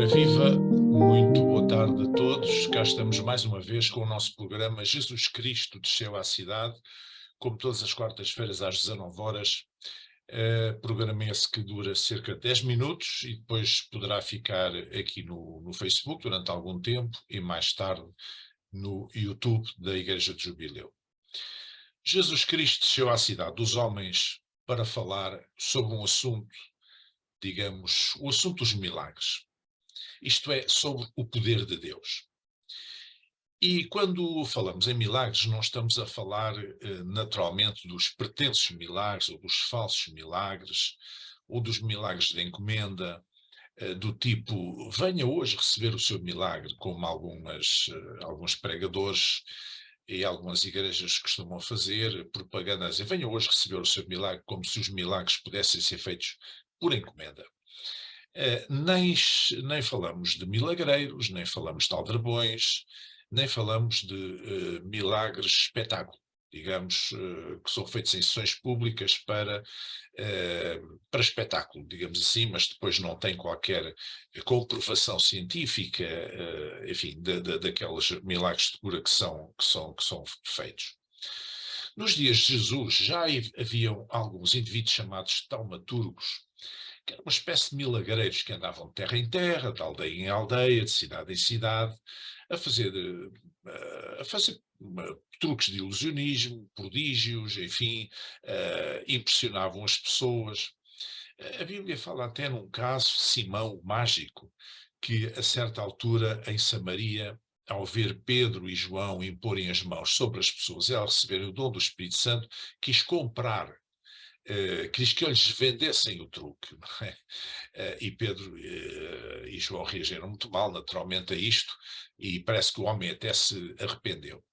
Ora viva, muito boa tarde a todos. Cá estamos mais uma vez com o nosso programa Jesus Cristo desceu à cidade, como todas as quartas-feiras às 19 horas. Programa esse que dura cerca de 10 minutos e depois poderá ficar aqui no Facebook durante algum tempo e mais tarde no YouTube da Igreja de Jubileu. Jesus Cristo desceu à cidade dos homens para falar sobre um assunto, digamos, o assunto dos milagres. Isto é, sobre o poder de Deus. E quando falamos em milagres, não estamos a falar naturalmente dos pretensos milagres, ou dos falsos milagres, ou dos milagres de encomenda, do tipo, venha hoje receber o seu milagre, como alguns pregadores e algumas igrejas costumam fazer, propaganda a dizer, venha hoje receber o seu milagre, como se os milagres pudessem ser feitos por encomenda. Nem falamos de milagreiros, nem falamos de aldrabões, nem falamos de milagres espetáculo, digamos, que são feitos em sessões públicas para espetáculo, digamos assim, mas depois não tem qualquer comprovação científica, enfim, daqueles milagres de cura que são feitos. Nos dias de Jesus já haviam alguns indivíduos chamados taumaturgos, que era uma espécie de milagreiros que andavam de terra em terra, de aldeia em aldeia, de cidade em cidade, a fazer, truques de ilusionismo, prodígios, enfim, impressionavam as pessoas. A Bíblia fala até num caso, Simão, o mágico, que a certa altura em Samaria, ao ver Pedro e João imporem as mãos sobre as pessoas e ao receberem o dom do Espírito Santo, quis comprar, quis que eles vendessem o truque, não é? E Pedro e João reagiram muito mal, naturalmente, a isto, e parece que o homem até se arrependeu.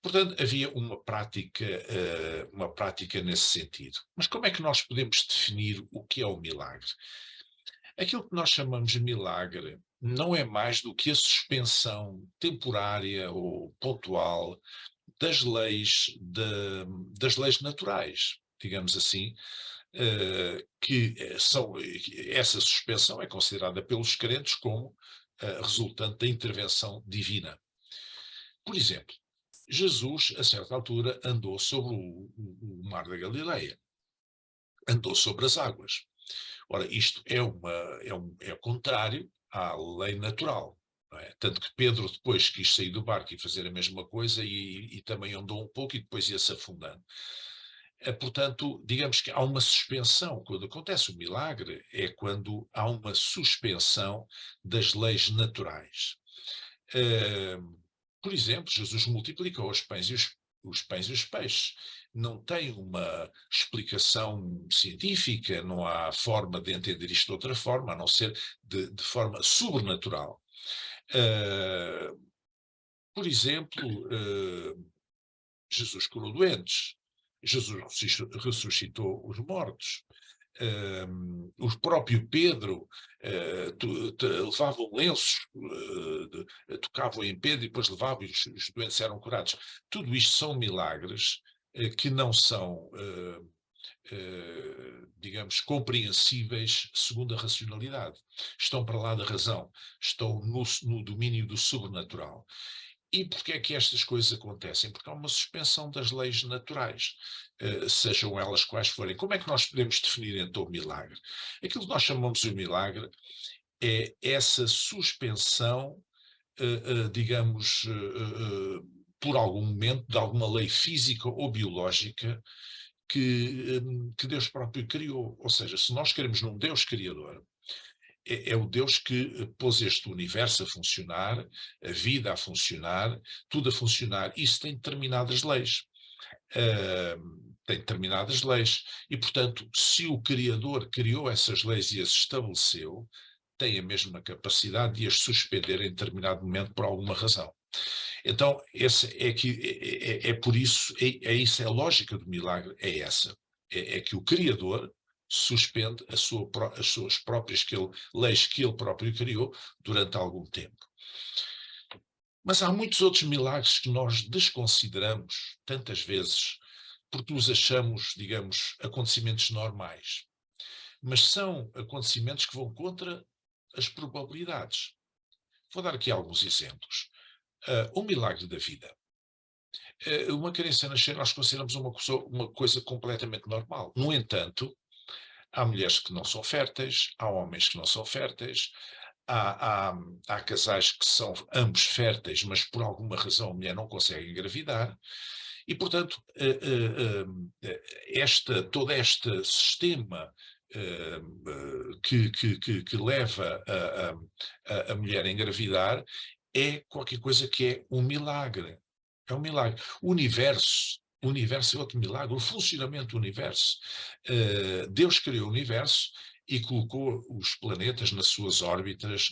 Portanto, havia uma prática nesse sentido. Mas como é que nós podemos definir o que é o milagre? Aquilo que nós chamamos de milagre não é mais do que a suspensão temporária ou pontual das leis naturais, digamos assim, essa suspensão é considerada pelos crentes como resultante da intervenção divina. Por exemplo, Jesus, a certa altura, andou sobre o mar da Galileia, andou sobre as águas. Ora, isto é contrário à lei natural. Não é? Tanto que Pedro depois quis sair do barco e fazer a mesma coisa e também andou um pouco e depois ia-se afundando. Portanto, digamos que há uma suspensão. Quando acontece o milagre, é quando há uma suspensão das leis naturais. Por exemplo, Jesus multiplicou os pães e os peixes. Não tem uma explicação científica, não há forma de entender isto de outra forma, a não ser de forma sobrenatural. Por exemplo, Jesus curou doentes, Jesus ressuscitou os mortos. O próprio Pedro levavam lenços, tocavam em Pedro e depois levavam e os doentes eram curados. Tudo isto são milagres que não são, digamos, compreensíveis segundo a racionalidade. Estão para lá da razão, estão no domínio do sobrenatural. E porquê é que estas coisas acontecem? Porque há uma suspensão das leis naturais, sejam elas quais forem. Como é que nós podemos definir então o milagre? Aquilo que nós chamamos de milagre é essa suspensão, digamos, por algum momento, de alguma lei física ou biológica que Deus próprio criou. Ou seja, se nós queremos num Deus criador, é o Deus que pôs este universo a funcionar, a vida a funcionar, tudo a funcionar. Isso tem determinadas leis. Tem determinadas leis. E, portanto, se o Criador criou essas leis e as estabeleceu, tem a mesma capacidade de as suspender em determinado momento por alguma razão. Então, é por isso, isso é a lógica do milagre, é essa. É que o Criador suspende as suas próprias leis que ele próprio criou durante algum tempo. Mas há muitos outros milagres que nós desconsideramos tantas vezes porque os achamos, digamos, acontecimentos normais. Mas são acontecimentos que vão contra as probabilidades. Vou dar aqui alguns exemplos. O milagre da vida. Uma criança nascer nós consideramos uma coisa completamente normal. No entanto, há mulheres que não são férteis, há homens que não são férteis, há casais que são ambos férteis, mas por alguma razão a mulher não consegue engravidar, e portanto todo este sistema que leva a mulher a engravidar é qualquer coisa que é um milagre. É um milagre. O universo é outro milagre, o funcionamento do universo. Deus criou o universo e colocou os planetas nas suas órbitas,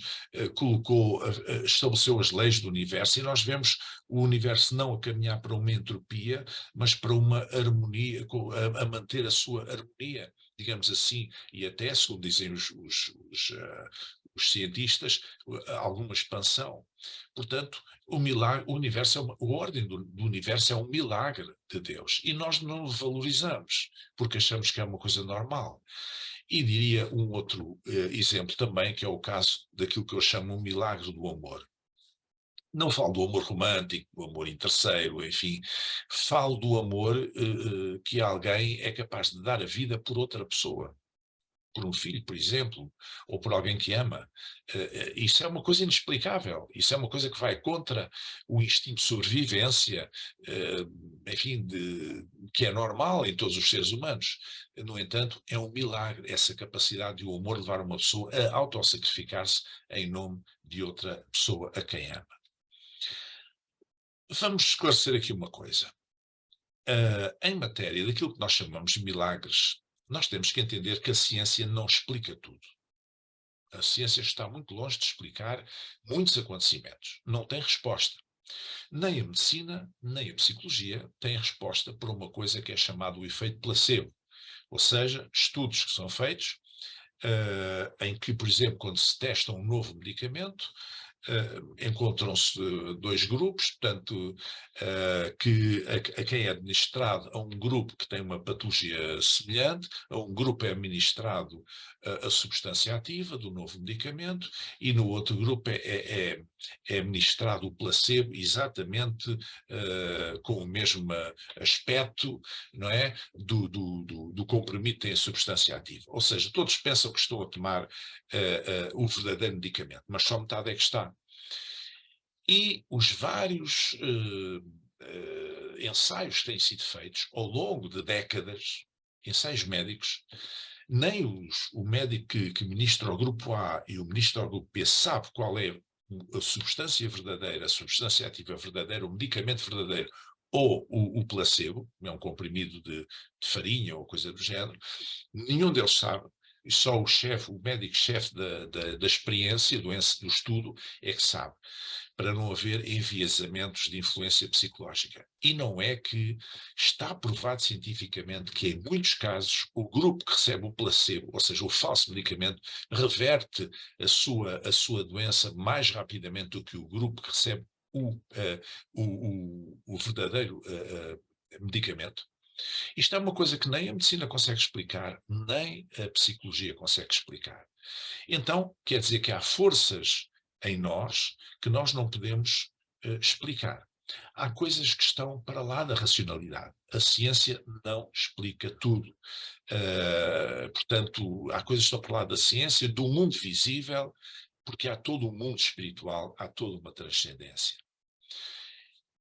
estabeleceu as leis do universo, e nós vemos o universo não a caminhar para uma entropia, mas para uma harmonia, a manter a sua harmonia, digamos assim, e até, segundo dizem os cientistas, alguma expansão. Portanto, o universo a ordem do universo é um milagre de Deus, e nós não o valorizamos, porque achamos que é uma coisa normal. E diria um outro exemplo também, que é o caso daquilo que eu chamo um milagre do amor. Não falo do amor romântico, do amor interesseiro, enfim, falo do amor que alguém é capaz de dar a vida por outra pessoa, por um filho, por exemplo, ou por alguém que ama. Isso é uma coisa inexplicável, isso é uma coisa que vai contra o instinto de sobrevivência, enfim, que é normal em todos os seres humanos. No entanto, é um milagre essa capacidade de o amor levar uma pessoa a autossacrificar-se em nome de outra pessoa a quem ama. Vamos esclarecer aqui uma coisa. Em matéria daquilo que nós chamamos de milagres, nós temos que entender que a ciência não explica tudo. A ciência está muito longe de explicar muitos acontecimentos. Não tem resposta. Nem a medicina, nem a psicologia têm resposta para uma coisa que é chamado o efeito placebo. Ou seja, estudos que são feitos, em que, por exemplo, quando se testa um novo medicamento, encontram-se dois grupos, portanto, a quem é administrado a um grupo que tem uma patologia semelhante, a um grupo é administrado a substância ativa do novo medicamento, e no outro grupo é administrado o placebo, exatamente com o mesmo aspecto, não é, do comprimido que tem a substância ativa. Ou seja, todos pensam que estão a tomar o verdadeiro medicamento, mas só metade é que está. E os vários ensaios que têm sido feitos ao longo de décadas, ensaios médicos, nem o médico que ministra ao grupo A e o ministro ao grupo B sabe qual é a substância verdadeira, a substância ativa verdadeira, o medicamento verdadeiro, ou o placebo, é um comprimido de farinha ou coisa do género. Nenhum deles sabe, e só o médico-chefe da experiência, do estudo, é que sabe, para não haver enviesamentos de influência psicológica. E não é que está provado cientificamente que, em muitos casos, o grupo que recebe o placebo, ou seja, o falso medicamento, reverte a sua doença mais rapidamente do que o grupo que recebe o verdadeiro medicamento. Isto é uma coisa que nem a medicina consegue explicar, nem a psicologia consegue explicar. Então, quer dizer que há forças em nós que nós não podemos explicar. Há coisas que estão para lá da racionalidade. A ciência não explica tudo. Portanto, há coisas que estão para lá da ciência, do mundo visível, porque há todo um mundo espiritual, há toda uma transcendência.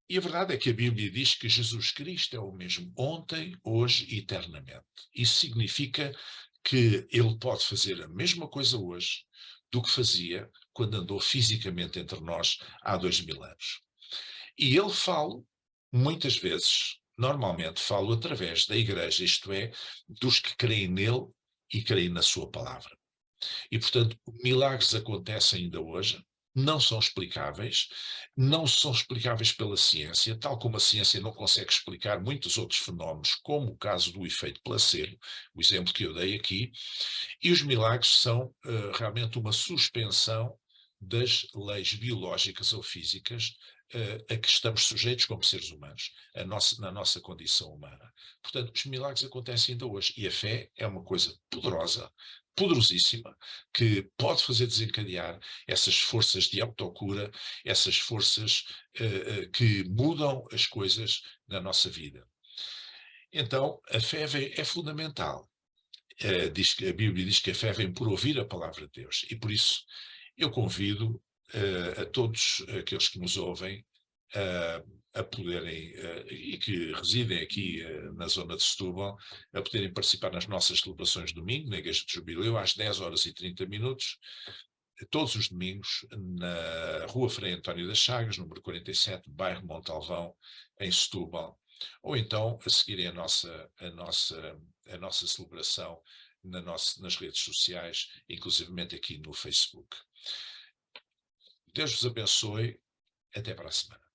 E a verdade é que a Bíblia diz que Jesus Cristo é o mesmo ontem, hoje e eternamente. Isso significa que ele pode fazer a mesma coisa hoje do que fazia quando andou fisicamente entre nós há 2000 anos. E ele fala, muitas vezes, normalmente falo através da igreja, isto é, dos que creem nele e creem na sua palavra. E, portanto, milagres acontecem ainda hoje, não são explicáveis, não são explicáveis pela ciência, tal como a ciência não consegue explicar muitos outros fenómenos, como o caso do efeito placebo, o exemplo que eu dei aqui, e os milagres são realmente uma suspensão das leis biológicas ou físicas a que estamos sujeitos como seres humanos, na nossa condição humana. Portanto, os milagres acontecem ainda hoje, e a fé é uma coisa poderosa, poderosíssima que pode fazer desencadear essas forças de autocura, essas forças que mudam as coisas na nossa vida. Então, a fé é fundamental. A Bíblia diz que a fé vem por ouvir a palavra de Deus, e por isso eu convido a todos aqueles que nos ouvem a poderem, e que residem aqui na zona de Setúbal, a poderem participar nas nossas celebrações de domingo, na Igreja de Jubileu, às 10 horas e 30 minutos, todos os domingos, na Rua Frei António das Chagas, número 47, bairro Montalvão, em Setúbal, ou então a seguirem a nossa celebração nas redes sociais, inclusivamente aqui no Facebook. Deus vos abençoe. Até para a semana.